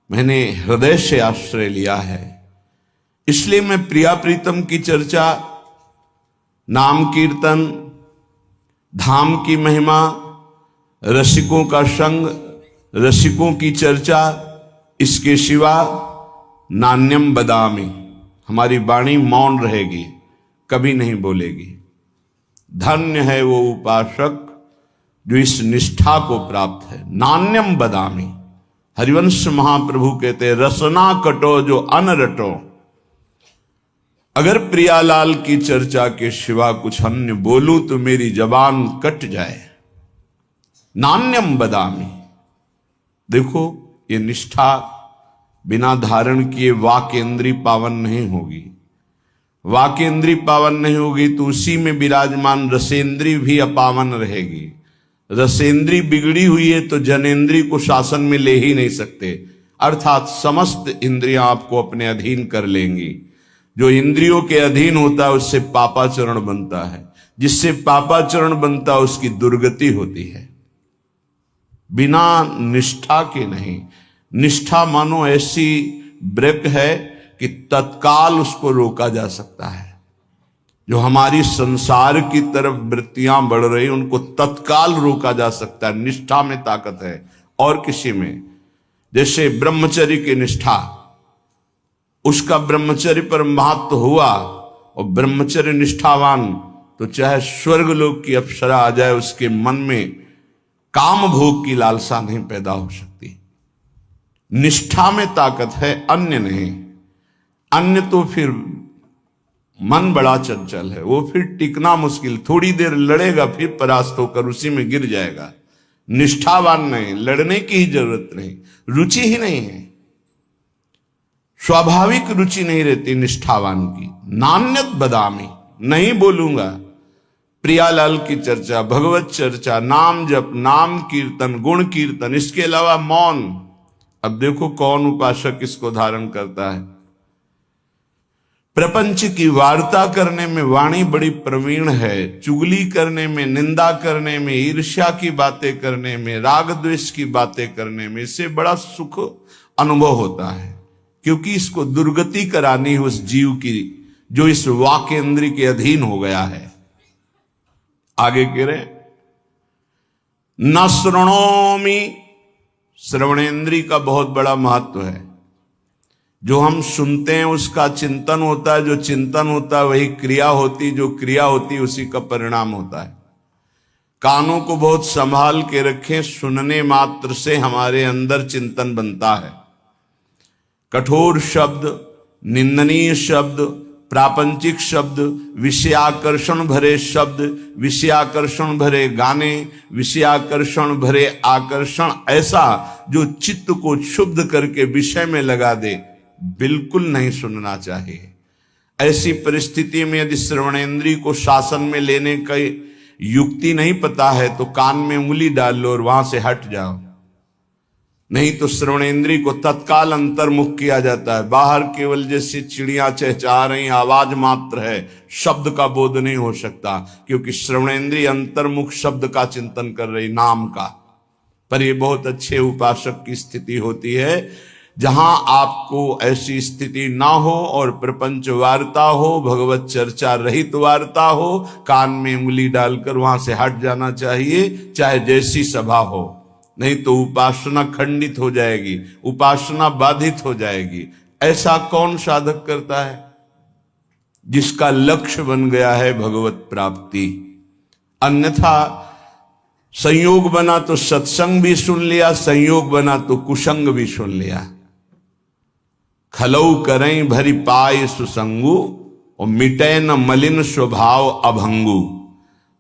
मैंने हृदय से आश्रय लिया है। इसलिए मैं प्रिया प्रीतम की चर्चा, नाम कीर्तन, धाम की महिमा, रसिकों का संग, रसिकों की चर्चा, इसके सिवा नान्यम बदामी, हमारी वाणी मौन रहेगी, कभी नहीं बोलेगी। धन्य है वो उपासक जो इस निष्ठा को प्राप्त है। नान्यम बदामी, हरिवंश महाप्रभु कहते रसना कटो जो अन रटो। अगर प्रियालाल की चर्चा के सिवा कुछ अन्य बोलूं तो मेरी जबान कट जाए। नान्यम बदामी, देखो ये निष्ठा बिना धारण किए वाक्येंद्री पावन नहीं होगी। वाक्येंद्री पावन नहीं होगी तो उसी में विराजमान रसेंद्री भी अपावन रहेगी। रसेंद्री बिगड़ी हुई है तो जनेंद्री को शासन में ले ही नहीं सकते, अर्थात समस्त इंद्रियां आपको अपने अधीन कर लेंगी। जो इंद्रियों के अधीन होता है उससे पापाचरण बनता है, जिससे पापाचरण बनता है उसकी दुर्गति होती है। बिना निष्ठा के नहीं। निष्ठा मानो ऐसी ब्रेक है कि तत्काल उसको रोका जा सकता है। जो हमारी संसार की तरफ वृत्तियां बढ़ रही उनको तत्काल रोका जा सकता है। निष्ठा में ताकत है और किसी में। जैसे ब्रह्मचर्य की निष्ठा, उसका ब्रह्मचर्य पर महत्व हुआ और ब्रह्मचर्य निष्ठावान तो चाहे स्वर्गलोक की अप्सरा आ जाए उसके मन में काम भोग की लालसा नहीं पैदा हो सकती। निष्ठा में ताकत है, अन्य नहीं। अन्य तो फिर मन बड़ा चंचल है, वो फिर टिकना मुश्किल, थोड़ी देर लड़ेगा फिर परास्त होकर उसी में गिर जाएगा। निष्ठावान नहीं, लड़ने की ही जरूरत नहीं, रुचि ही नहीं है, स्वाभाविक रुचि नहीं रहती निष्ठावान की। नान्यत बदामी, नहीं बोलूंगा। प्रियालाल की चर्चा, भगवत चर्चा, नाम जप, नाम कीर्तन, गुण कीर्तन, इसके अलावा मौन। अब देखो कौन उपासक इसको धारण करता है। प्रपंच की वार्ता करने में वाणी बड़ी प्रवीण है, चुगली करने में, निंदा करने में, ईर्ष्या की बातें करने में, राग द्वेष की बातें करने में, इससे बड़ा सुख अनुभव होता है, क्योंकि इसको दुर्गति करानी है उस जीव की जो इस वाक्येंद्री के अधीन हो गया है। आगे कह रहे न श्रृणोमि, श्रवणेन्द्री का बहुत बड़ा महत्व है। जो हम सुनते हैं उसका चिंतन होता है, जो चिंतन होता है वही क्रिया होती, जो क्रिया होती उसी का परिणाम होता है। कानों को बहुत संभाल के रखें, सुनने मात्र से हमारे अंदर चिंतन बनता है। कठोर शब्द, निंदनीय शब्द, प्रापंचिक शब्द, विषयाकर्षण भरे शब्द, विषयाकर्षण भरे गाने, विषयाकर्षण भरे आकर्षण, ऐसा जो चित्त को क्षुब्ध करके विषय में लगा दे, बिल्कुल नहीं सुनना चाहिए। ऐसी परिस्थिति में यदि श्रवणेन्द्रिय को शासन में लेने का युक्ति नहीं पता है तो कान में उंगली डाल लो और वहां से हट जाओ, नहीं तो श्रवणेन्द्रिय को तत्काल अंतर्मुख किया जाता है। बाहर केवल जैसे चिड़ियां चहचहा रही आवाज मात्र है, शब्द का बोध नहीं हो सकता, क्योंकि श्रवणेन्द्रिय अंतर्मुख शब्द का चिंतन कर रही, नाम का। पर ये बहुत अच्छे उपासक की स्थिति होती है जहां आपको ऐसी स्थिति ना हो और प्रपंच वार्ता हो, भगवत चर्चा रहित वार्ता हो, कान में उंगली डालकर वहां से हट जाना चाहिए, चाहे जैसी सभा हो, नहीं तो उपासना खंडित हो जाएगी, उपासना बाधित हो जाएगी। ऐसा कौन साधक करता है? जिसका लक्ष्य बन गया है भगवत प्राप्ति। अन्यथा संयोग बना तो सत्संग भी सुन लिया, संयोग बना तो कुसंग भी सुन लिया। खलऊ करें भरी पाए सुसंगु और मिटे न मलिन स्वभाव अभंगु।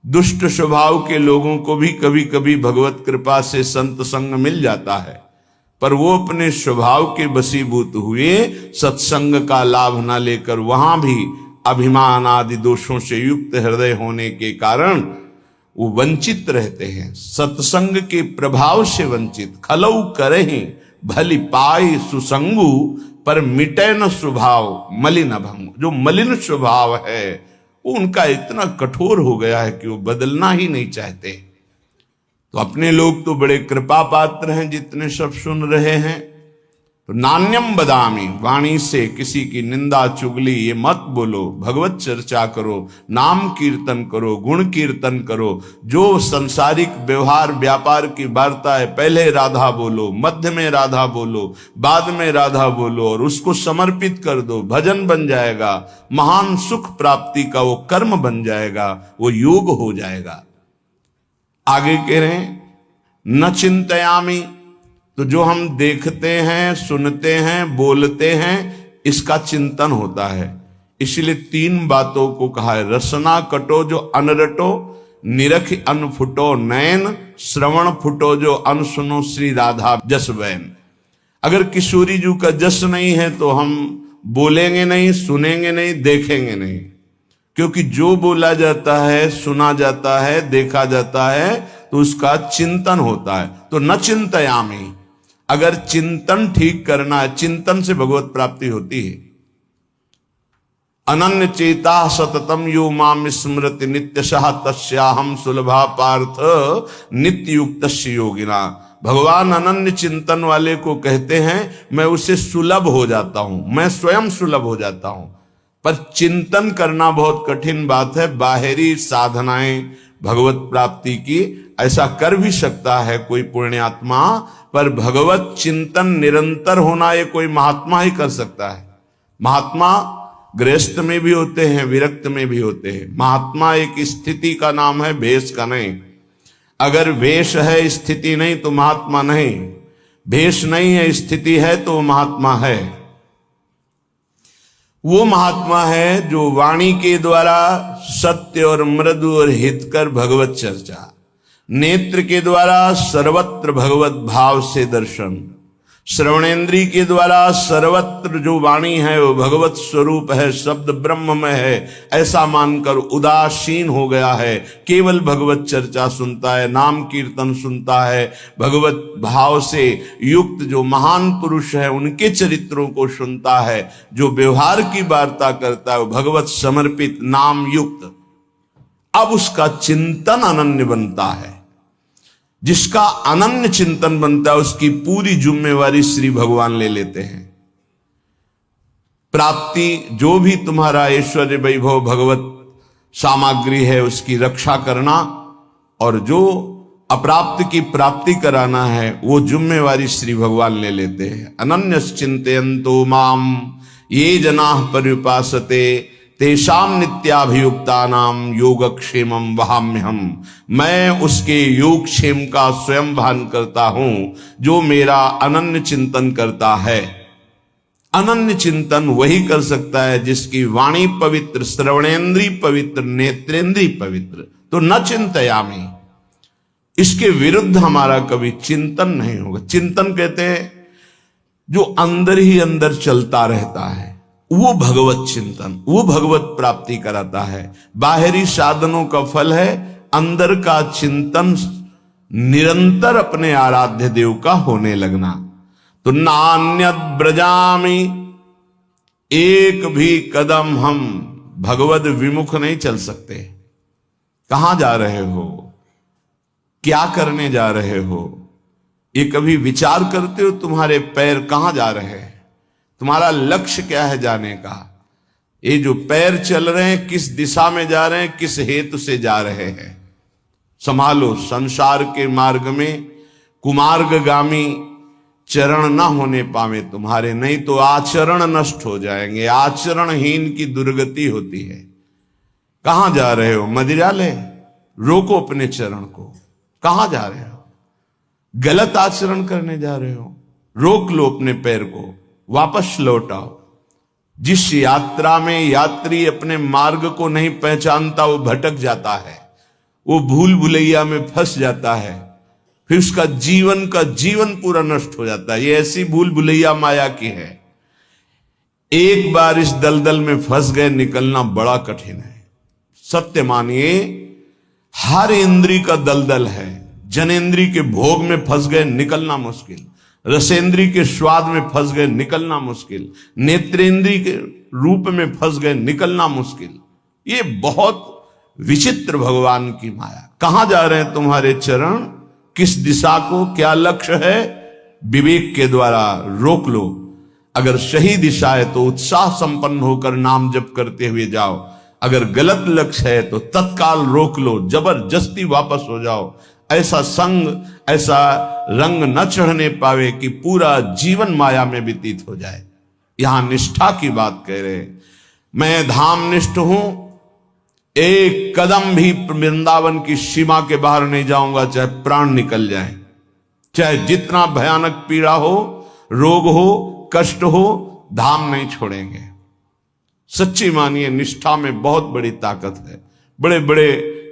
दुष्ट स्वभाव के लोगों को भी कभी कभी भगवत कृपा से संत संग मिल जाता है, पर वो अपने स्वभाव के वशीभूत हुए सत्संग का लाभ न लेकर वहां भी अभिमान आदि दोषों से युक्त हृदय होने के कारण वो वंचित रहते हैं, सत्संग के प्रभाव से वंचित। खलऊ करहीं भली पाई सुसंगु पर मिटे न स्वभाव मलिन अभंग। जो मलिन स्वभाव है वो उनका इतना कठोर हो गया है कि वो बदलना ही नहीं चाहते। तो अपने लोग तो बड़े कृपा पात्र हैं जितने सब सुन रहे हैं, तो नान्यम बदामी, वाणी से किसी की निंदा चुगली ये मत बोलो, भगवत चर्चा करो, नाम कीर्तन करो, गुण कीर्तन करो। जो संसारिक व्यवहार व्यापार की वार्ता है, पहले राधा बोलो, मध्य में राधा बोलो, बाद में राधा बोलो और उसको समर्पित कर दो, भजन बन जाएगा, महान सुख प्राप्ति का वो कर्म बन जाएगा, वो योग हो जाएगा। आगे कह रहे हैं न चिंतयामी, तो जो हम देखते हैं, सुनते हैं, बोलते हैं, इसका चिंतन होता है। इसलिए 3 बातों को कहा है, रसना कटो जो अनरटो, निरख अन फुटो नयन, श्रवण फुटो जो अन सुनो श्री राधा जस बैन। अगर किशोरी जी का जस नहीं है तो हम बोलेंगे नहीं, सुनेंगे नहीं, देखेंगे नहीं, क्योंकि जो बोला जाता है, सुना जाता है, देखा जाता है तो उसका चिंतन होता है। तो न चिंतयामी, अगर चिंतन ठीक करना है, चिंतन से भगवत प्राप्ति होती है। अनन्य चेता सततम यो माम स्मृति नित्यशः तस्याहम सुलभा पार्थ नित्य युक्त योगिना। भगवान अनन्य चिंतन वाले को कहते हैं मैं उसे सुलभ हो जाता हूं, मैं स्वयं सुलभ हो जाता हूं। पर चिंतन करना बहुत कठिन बात है। बाहरी साधनाएं भगवत प्राप्ति की ऐसा कर भी सकता है कोई पुण्यात्मा, पर भगवत चिंतन निरंतर होना ये कोई महात्मा ही कर सकता है। महात्मा गृहस्थ में भी होते हैं, विरक्त में भी होते हैं। महात्मा एक स्थिति का नाम है, भेष का नहीं। अगर वेश है, स्थिति नहीं, तो महात्मा नहीं। भेष नहीं है, स्थिति है, तो महात्मा है। वो महात्मा है जो वाणी के द्वारा सत्य और मृदु और हितकर भगवत चर्चा, नेत्र के द्वारा सर्वत्र भगवत भाव से दर्शन, श्रवणेन्द्रिय के द्वारा सर्वत्र जो वाणी है वो भगवत स्वरूप है, शब्द ब्रह्म में है, ऐसा मानकर उदासीन हो गया है, केवल भगवत चर्चा सुनता है, नाम कीर्तन सुनता है, भगवत भाव से युक्त जो महान पुरुष है उनके चरित्रों को सुनता है, जो व्यवहार की वार्ता करता है वो भगवत समर्पित नाम युक्त। अब उसका चिंतन अनन्य बनता है। जिसका अनन्य चिंतन बनता है उसकी पूरी जिम्मेवारी श्री भगवान ले लेते हैं। प्राप्ति जो भी तुम्हारा ऐश्वर्य वैभव भगवत सामग्री है उसकी रक्षा करना, और जो अप्राप्त की प्राप्ति कराना है वो जिम्मेवारी श्री भगवान ले लेते हैं। अनन्य चिंतयन्तो माम ये जनाः पर्युपासते तेषाम नित्याभियुक्तानाम योगक्षेमम वहाम्यहम। मैं उसके योगक्षेम का स्वयं भान करता हूं जो मेरा अनन्य चिंतन करता है। अनन्य चिंतन वही कर सकता है जिसकी वाणी पवित्र, श्रवणेन्द्रिय पवित्र, नेत्रेंद्रिय पवित्र। तो न चिंतयामी, इसके विरुद्ध हमारा कभी चिंतन नहीं होगा। चिंतन कहते हैं जो अंदर ही अंदर चलता रहता है, वो भगवत चिंतन, वो भगवत प्राप्ति कराता है। बाहरी साधनों का फल है अंदर का चिंतन, निरंतर अपने आराध्य देव का होने लगना। तो नान्यद ब्रजामी, एक भी कदम हम भगवद विमुख नहीं चल सकते। कहां जा रहे हो, क्या करने जा रहे हो, ये कभी विचार करते हो? तुम्हारे पैर कहां जा रहे हैं, तुम्हारा लक्ष्य क्या है जाने का? ये जो पैर चल रहे हैं किस दिशा में जा रहे हैं, किस हेतु से जा रहे हैं? संभालो। संसार के मार्ग में कुमार्गगामी चरण ना होने पावे तुम्हारे, नहीं तो आचरण नष्ट हो जाएंगे। आचरणहीन की दुर्गति होती है। कहां जा रहे हो? मदिरालय? रोको अपने चरण को। कहां जा रहे हो? गलत आचरण करने जा रहे हो? रोक लो अपने पैर को, वापस लौट आओ। जिस यात्रा में यात्री अपने मार्ग को नहीं पहचानता वो भटक जाता है, वो भूल भुलैया में फंस जाता है, फिर उसका जीवन पूरा नष्ट हो जाता है। ये ऐसी भूल भुलैया माया की है। एक बार इस दलदल में फंस गए, निकलना बड़ा कठिन है। सत्य मानिए, हर इंद्री का दलदल है। जनेन्द्री के भोग में फंस गए, निकलना मुश्किल। रसेंद्री के स्वाद में फंस गए, निकलना मुश्किल। नेत्रेंद्री के रूप में फंस गए, निकलना मुश्किल। ये बहुत विचित्र भगवान की माया। कहां जा रहे हैं तुम्हारे चरण, किस दिशा को, क्या लक्ष्य है? विवेक के द्वारा रोक लो। अगर सही दिशा है तो उत्साह संपन्न होकर नाम जप करते हुए जाओ, अगर गलत लक्ष्य है तो तत्काल रोक लो, जबरदस्ती वापस हो जाओ। ऐसा संग, ऐसा रंग न चढ़ने पावे कि पूरा जीवन माया में व्यतीत हो जाए। यहां निष्ठा की बात कह रहे। मैं धाम निष्ठ हूं, एक कदम भी वृंदावन की सीमा के बाहर नहीं जाऊंगा, चाहे प्राण निकल जाए, चाहे जितना भयानक पीड़ा हो, रोग हो, कष्ट हो, धाम नहीं छोड़ेंगे। सच्ची मानिए, निष्ठा में बहुत बड़ी ताकत है। बड़े बड़े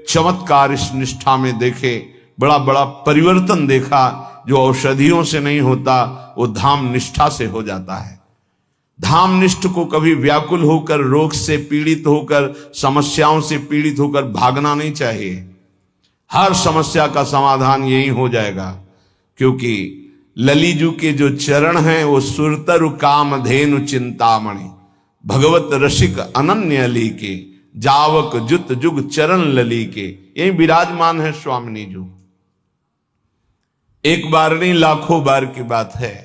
चमत्कार इस निष्ठा में देखे, बड़ा बड़ा परिवर्तन देखा। जो औषधियों से नहीं होता वो धाम निष्ठा से हो जाता है। धाम निष्ठ को कभी व्याकुल होकर, रोग से पीड़ित होकर, समस्याओं से पीड़ित होकर भागना नहीं चाहिए। हर समस्या का समाधान यही हो जाएगा, क्योंकि ललीजू के जो चरण हैं वो सुरतरु कामधेनु चिंतामणि, भगवत रसिक अनन्य अली के, जावक जुत जुग चरण लली के, यही विराजमान है स्वामिनी जी। एक बार नहीं, लाखों बार की बात है।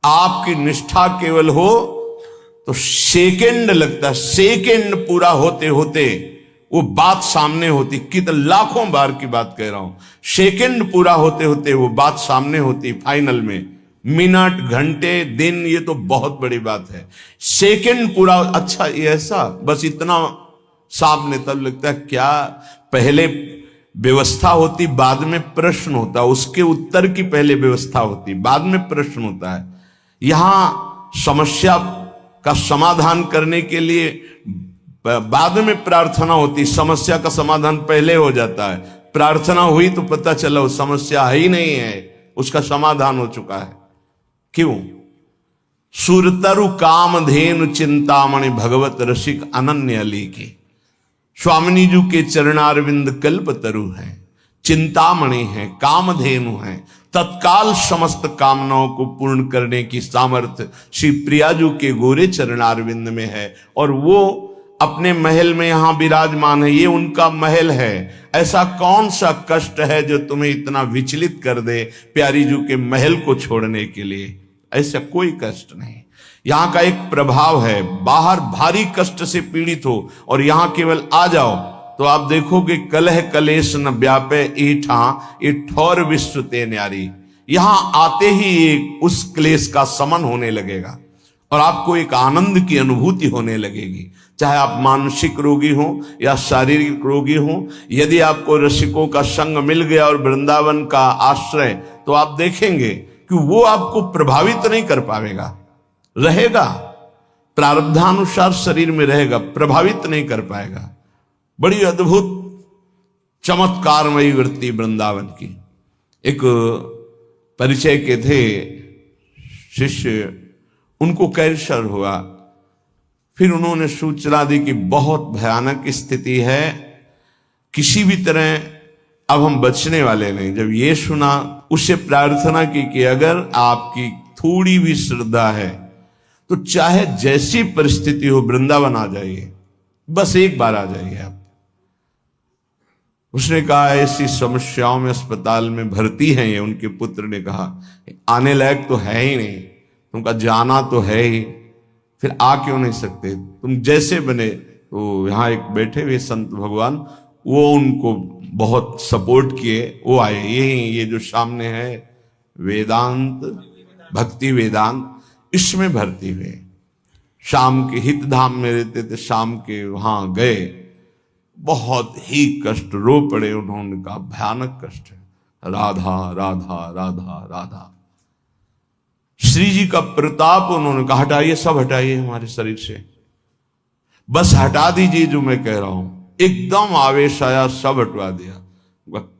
आपकी निष्ठा केवल हो तो सेकंड लगता है, सेकंड पूरा होते होते वो बात सामने होती। कितने लाखों बार की बात कह रहा हूं, सेकंड पूरा होते होते वो बात सामने होती। फाइनल में मिनट, घंटे, दिन, ये तो बहुत बड़ी बात है। सेकंड पूरा, अच्छा ये ऐसा, बस इतना सामने। तब लगता है क्या पहले व्यवस्था होती, बाद में प्रश्न होता, उसके उत्तर की पहले व्यवस्था होती, बाद में प्रश्न होता है। यहां समस्या का समाधान करने के लिए बाद में प्रार्थना होती, समस्या का समाधान पहले हो जाता है। प्रार्थना हुई तो पता चला वो समस्या है ही नहीं है, उसका समाधान हो चुका है। क्यों? सुरतरु कामधेनु चिंतामणि भगवत रसिक अनन्य अली के। स्वामिनी जी के चरणारविंद कल्प तरु है, चिंतामणि है, कामधेनु है। तत्काल समस्त कामनाओं को पूर्ण करने की सामर्थ्य श्री प्रियाजू के गोरे चरणारविंद में है, और वो अपने महल में यहां विराजमान है। ये उनका महल है। ऐसा कौन सा कष्ट है जो तुम्हें इतना विचलित कर दे प्यारी जू के महल को छोड़ने के लिए? ऐसा कोई कष्ट नहीं। यहां का एक प्रभाव है, बाहर भारी कष्ट से पीड़ित हो और यहां केवल आ जाओ तो आप देखोगे कलह कलेश न व्यापे ईठा ये ठौर विश्व ते न्यारी। यहां आते ही एक उस क्लेश का समन होने लगेगा और आपको एक आनंद की अनुभूति होने लगेगी। चाहे आप मानसिक रोगी हो या शारीरिक रोगी हो, यदि आपको रसिकों का संग मिल गया और वृंदावन का आश्रय, तो आप देखेंगे कि वो आपको प्रभावित नहीं कर पाएगा। रहेगा, प्रारब्धानुसार शरीर में रहेगा, प्रभावित नहीं कर पाएगा। बड़ी अद्भुत चमत्कारमयी वृत्ति वृंदावन की। एक परिचय के थे शिष्य, उनको कैंसर हुआ। फिर उन्होंने सूचना दी कि बहुत भयानक स्थिति है, किसी भी तरह अब हम बचने वाले नहीं। जब ये सुना, उससे प्रार्थना की कि अगर आपकी थोड़ी भी श्रद्धा है तो चाहे जैसी परिस्थिति हो वृंदावन आ जाइए, बस एक बार आ जाइए आप। उसने कहा ऐसी समस्याओं में अस्पताल में भर्ती हैं ये। उनके पुत्र ने कहा आने लायक तो है ही नहीं, तुमका जाना तो है ही, फिर आ क्यों नहीं सकते? तुम जैसे बने। तो यहाँ एक बैठे हुए संत भगवान, वो उनको बहुत सपोर्ट किए, वो आए। ये जो सामने है वेदांत, भक्ति वेदांत, इसमें भर्ती हुए। शाम के हितधाम में रहते थे, शाम के वहां गए, बहुत ही कष्ट, रो पड़े। उन्होंने कहा भयानक कष्ट है, राधा राधा राधा राधा। श्री जी का प्रताप, उन्होंने कहा हटाइए, सब हटाइए हमारे शरीर से, बस हटा दीजिए जो मैं कह रहा हूं। एकदम आवेश आया, सब हटवा दिया,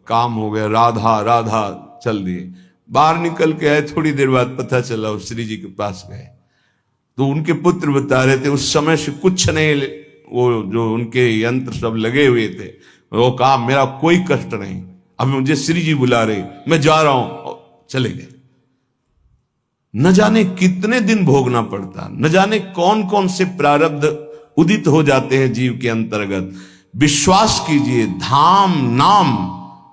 काम हो गया। राधा राधा चल दिए। बाहर निकल के आए, थोड़ी देर बाद पता चला वो श्री जी के पास गए। तो उनके पुत्र बता रहे थे उस समय से कुछ नहीं, वो जो उनके यंत्र सब लगे हुए थे, वो कहा मेरा कोई कष्ट नहीं, अब मुझे श्री जी बुला रहे, मैं जा रहा हूं। चले गए। न जाने कितने दिन भोगना पड़ता, न जाने कौन कौन से प्रारब्ध उदित हो जाते हैं जीव के अंतर्गत। विश्वास कीजिए, धाम, नाम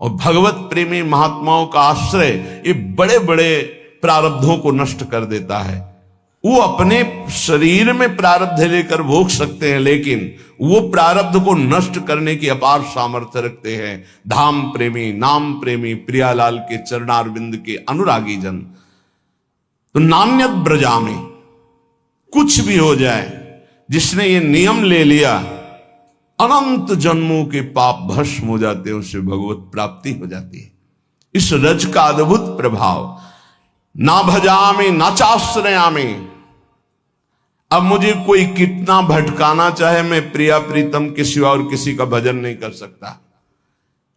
और भगवत प्रेमी महात्माओं का आश्रय, ये बड़े बड़े प्रारब्धों को नष्ट कर देता है। वो अपने शरीर में प्रारब्ध लेकर भोग सकते हैं, लेकिन वो प्रारब्ध को नष्ट करने की अपार सामर्थ्य रखते हैं धाम प्रेमी, नाम प्रेमी, प्रियालाल के चरणारविंद के अनुरागी जन। तो नान्यत ब्रजामि, कुछ भी हो जाए, जिसने ये नियम ले लिया अनंत जन्मों के पाप भस्म हो जाते हैं, उससे भगवत प्राप्ति हो जाती है। इस रज का अद्भुत प्रभाव। ना भजामि ना चाश्रयामि, अब मुझे कोई कितना भटकाना चाहे, मैं प्रिया प्रीतम के सिवा और किसी का भजन नहीं कर सकता।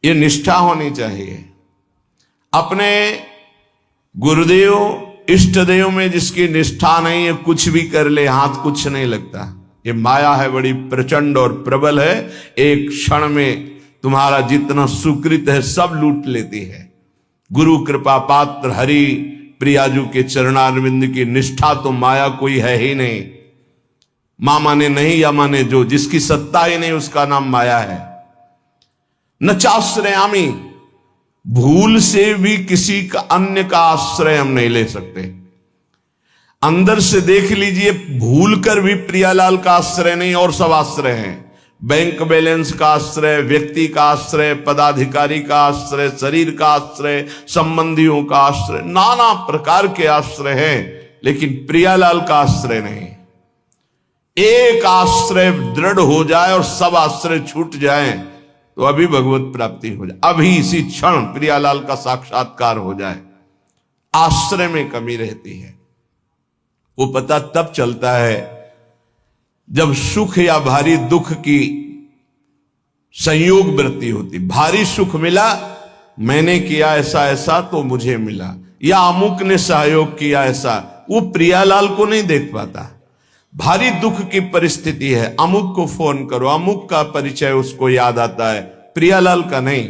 ये निष्ठा होनी चाहिए। अपने गुरुदेव इष्ट देव में जिसकी निष्ठा नहीं है, कुछ भी कर ले हाथ कुछ नहीं लगता। ये माया है, बड़ी प्रचंड और प्रबल है, एक क्षण में तुम्हारा जितना सुकृत है सब लूट लेती है। गुरु कृपा पात्र हरि प्रियाजू के चरणारविंद की निष्ठा तो माया कोई है ही नहीं। मां माने नहीं या माने जो, जिसकी सत्ता ही नहीं उसका नाम माया है। न चाश्रयामि, भूल से भी किसी का अन्य का आश्रय हम नहीं ले सकते। अंदर से देख लीजिए, भूल कर भी प्रियालाल का आश्रय नहीं और सब आश्रय हैं। बैंक बैलेंस का आश्रय, व्यक्ति का आश्रय, पदाधिकारी का आश्रय, शरीर का आश्रय, संबंधियों का आश्रय, नाना प्रकार के आश्रय हैं, लेकिन प्रियालाल का आश्रय नहीं। एक आश्रय दृढ़ हो जाए और सब आश्रय छूट जाए तो अभी भगवत प्राप्ति हो जाए, अभी इसी क्षण प्रियालाल का साक्षात्कार हो जाए। आश्रय में कमी रहती है। वो पता तब चलता है जब सुख या भारी दुख की संयोग वृत्ति होती। भारी सुख मिला, मैंने किया ऐसा ऐसा तो मुझे मिला, या अमुक ने सहयोग किया ऐसा, वो प्रियालाल को नहीं देख पाता। भारी दुख की परिस्थिति है, अमुक को फोन करो, अमुक का परिचय उसको याद आता है, प्रियालाल का नहीं।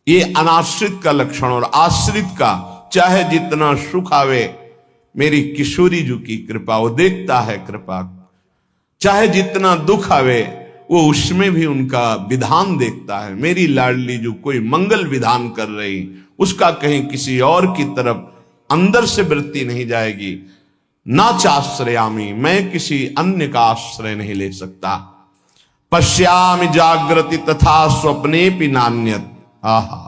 ये अनाश्रित का लक्षण। और आश्रित का चाहे जितना सुख आवे, मेरी किशोरी जी की कृपा, वो देखता है कृपा। चाहे जितना दुख आवे, वो उसमें भी उनका विधान देखता है। मेरी लाडली जो कोई मंगल विधान कर रही, उसका कहीं किसी और की तरफ अंदर से वृत्ति नहीं जाएगी। ना चाश्रयामि, मैं किसी अन्य का आश्रय नहीं ले सकता। पश्यामि जागृति तथा स्वप्ने भी नान्यत। आहा,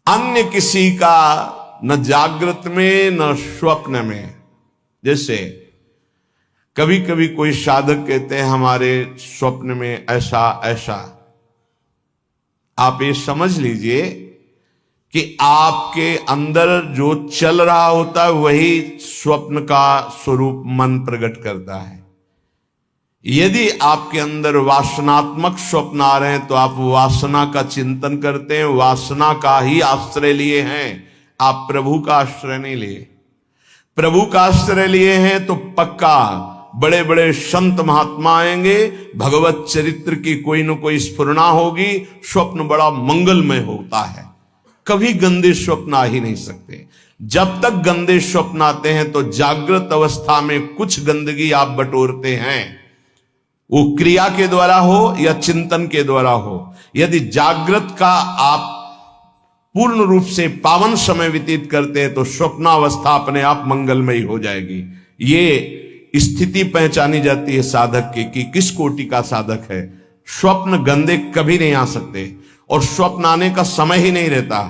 अन्य किसी का न जागृत में न स्वप्न में। जैसे कभी कभी कोई साधक कहते हैं हमारे स्वप्न में ऐसा ऐसा, आप ये समझ लीजिए कि आपके अंदर जो चल रहा होता है वही स्वप्न का स्वरूप मन प्रकट करता है। यदि आपके अंदर वासनात्मक स्वप्न आ रहे हैं तो आप वासना का चिंतन करते हैं, वासना का ही आश्रय लिए हैं, आप प्रभु का आश्रय नहीं लिए। प्रभु का आश्रय लिए हैं तो पक्का बड़े बड़े संत महात्मा आएंगे, भगवत चरित्र की कोई न कोई स्फुरना होगी, स्वप्न बड़ा मंगलमय होता है। कभी गंदे स्वप्न आ ही नहीं सकते। जब तक गंदे स्वप्न आते हैं तो जागृत अवस्था में कुछ गंदगी आप बटोरते हैं, वो क्रिया के द्वारा हो या चिंतन के द्वारा हो। यदि जागृत का आप पूर्ण रूप से पावन समय व्यतीत करते हैं तो स्वप्नावस्था अपने आप मंगलमयी हो जाएगी। ये स्थिति पहचानी जाती है साधक की कि किस कोटि का साधक है। स्वप्न गंदे कभी नहीं आ सकते और स्वप्न आने का समय ही नहीं रहता।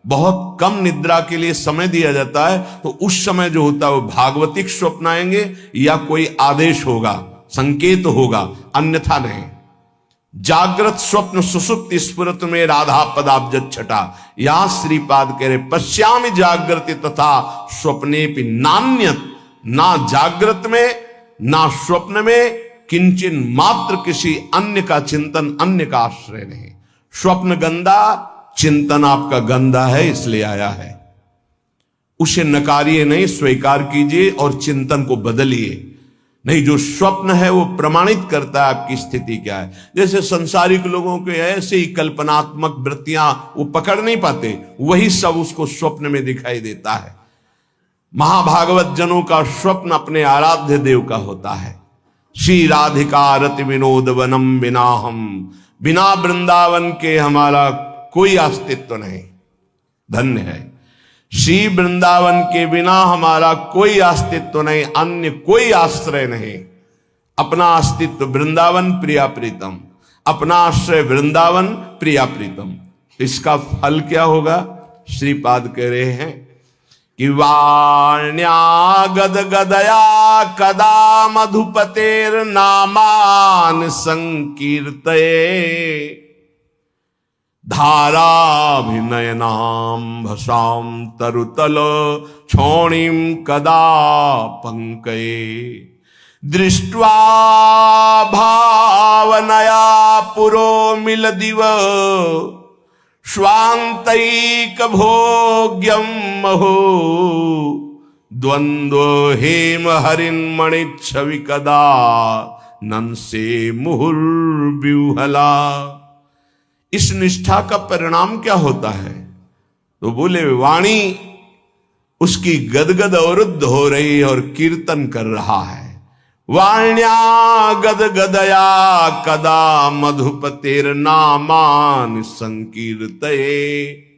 बहुत कम निद्रा के लिए समय दिया जाता है, तो उस समय जो होता है वो भागवतिक स्वप्न आएंगे या कोई आदेश होगा, संकेत होगा, अन्यथा नहीं। जागृत स्वप्न सुसुप्त स्फुरत में राधा पदाब्ज छटा। यहां श्रीपाद कह रहे पश्यामि जागृति तथा स्वप्ने भी नान्यत। ना जागृत में ना स्वप्न में किंचन मात्र किसी अन्य का चिंतन, अन्य का आश्रय नहीं। स्वप्न गंदा, चिंतन आपका गंदा है, इसलिए आया है। उसे नकारिए नहीं, स्वीकार कीजिए और चिंतन को बदलिए। नहीं, जो स्वप्न है वो प्रमाणित करता है आपकी स्थिति क्या है। जैसे संसारिक लोगों के ऐसे ही कल्पनात्मक वृत्तियां वो पकड़ नहीं पाते, वही सब उसको स्वप्न में दिखाई देता है। महाभागवत जनों का स्वप्न अपने आराध्य देव का होता है। श्री राधिका रति विनोद वनम बिना हम, बिना वृंदावन के हमारा कोई अस्तित्व नहीं। धन्य है श्री वृंदावन के बिना हमारा कोई अस्तित्व नहीं, अन्य कोई आश्रय नहीं। अपना अस्तित्व वृंदावन प्रिया प्रीतम, अपना आश्रय वृंदावन प्रिया प्रीतम। इसका फल क्या होगा? श्रीपाद कह रहे हैं कि वाण्या गद गदया कदा मधुपतेर नामान संकीर्तये धाराभिनयनाम भसाम तरुतल क्षोणीम कदा पंकये दृष्ट्वा भावनया पुरो मिल दिव स्वांतैक भोग्यम महो द्वंद्व हेम हरिन्मणिच्छवि कदा नंसे मुहुर्व्यूहला। इस निष्ठा का परिणाम क्या होता है? तो बोले वाणी उसकी गदगद अवरुद्ध हो रही और कीर्तन कर रहा है। वाण्या गद गदया कदा मधुपतेर नामान संकीर्तये।